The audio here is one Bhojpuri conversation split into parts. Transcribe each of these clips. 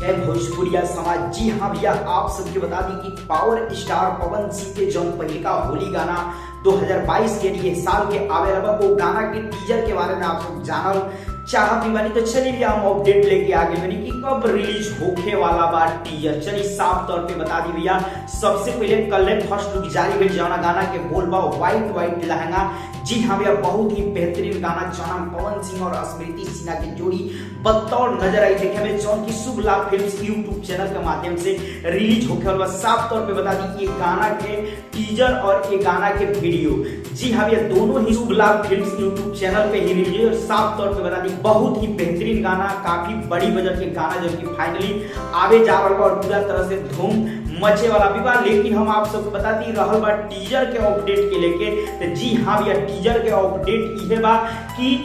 जय भोजपुरिया समाज। जी हाँ भैया, आप सबके बता दें कि पावर स्टार पवन सिंह के जौन पहले का होली गाना 2022 के लिए साल के आवे रहा वो गाना के टीजर के बारे में आप सब जानल चाहत भी बनी। तो चलिए भैया हम अपडेट लेके आगे बनी कि कब रिलीज होके वाला बा टीजर। चलिए साफ तौर पे बता दी भैया, सबसे पहले कल फर्स्ट लुक जारी हुई जौना गाना के बोल बा व्हाइट व्हाइट लहंगा। जी हाँ भैया, बहुत ही बेहतरीन गाना जौना पवन सिंह और स्मृति सिन्हा की जोड़ी बतौर नजर आई देखे में जौन की शुभ लाभ फिल्म्स यूट्यूब चैनल के माध्यम से रिलीज होके वाला। साफ तौर पे बता दी ये गाना के टीजर और ये गाना के वीडियो, जी हाँ भैया, दोनों ही शुभ लाभ फिल्म्स यूट्यूब चैनल पे ही रिलीज है। और साफ तौर पे बता दी बहुत ही बेहतरीन गाना, काफी बड़ी बजट के गाना जो कि फाइनली आवे जा रहा और पूरा तरह से धूम मचे वाला भी बा। लेकिन हम आप सबको बता दी रहल बा टीजर के अपडेट के लेके। तो जी हाँ भैया, टीजर के अपडेट ये बा कि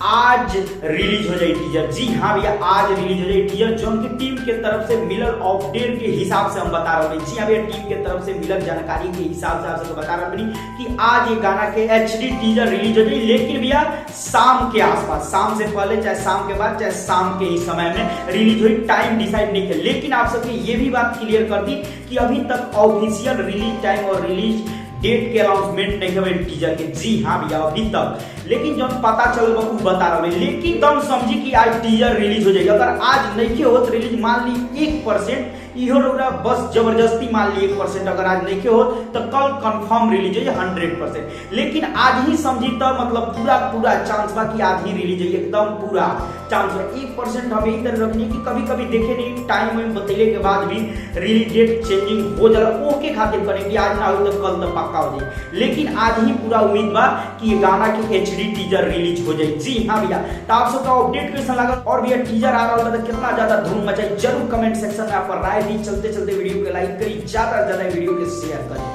आज रिलीज हो जाए टीजर। जी हाँ भैया, आज रिलीज हो जाए टीजर जौन की टीम के तरफ से मिलल अपडेट के हिसाब से हम बता रहे हैं। जी हाँ भैया, टीम के तरफ से मिलल जानकारी के हिसाब से आप सबको बता रहे हैं कि आज ये गाना के एचडी टीजर रिलीज हो जाए। लेकिन भैया शाम के आसपास, शाम से पहले चाहे शाम के बाद चाहे शाम के ही समय में रिलीज हुई, टाइम डिसाइड नहीं किया। लेकिन आप सबके ये भी बात क्लियर कर दी कि अभी तक ऑफिशियल रिलीज टाइम और रिलीज डेट के अनाउंसमेंट नहीं हुए टीजर के। जी हाँ भैया, अभी तक। लेकिन जब पता चल वो बता रहा है। लेकिन तुम समझी कि आज टीजर रिलीज हो जाएगा। अगर आज नहीं हो तो रिलीज मान ली 1% इहो लोग बस जबरदस्ती मान ली 1%। अगर आज नहीं हो तो कल कंफर्म रिलीज हो 100%। लेकिन आज ही समझी तो मतलब पूरा चांस बा कि आज ही रिलीज हो, एकदम पूरा चांस है। 1% हमें इधर रखनी कि कभी कभी देखे नहीं टाइम में बतले के बाद भी रिलीज डेट चेंजिंग हो जाला, ओके खातिर करेंगे आज ना हो तो कल तो पक्का हो जाए। लेकिन आज ही पूरा उम्मीद बा कि ये गाना के एचडी टीजर रिलीज हो जाए। जी हाँ भैया, तो आप सबका अपडेट कैसा लगा और भैया टीजर आ रहा होगा तो कितना ज्यादा धूम मचाई, जरूर कमेंट सेक्शन में आप राय दी। चलते वीडियो को लाइक करी, ज्यादा से ज्यादा वीडियो को शेयर करें।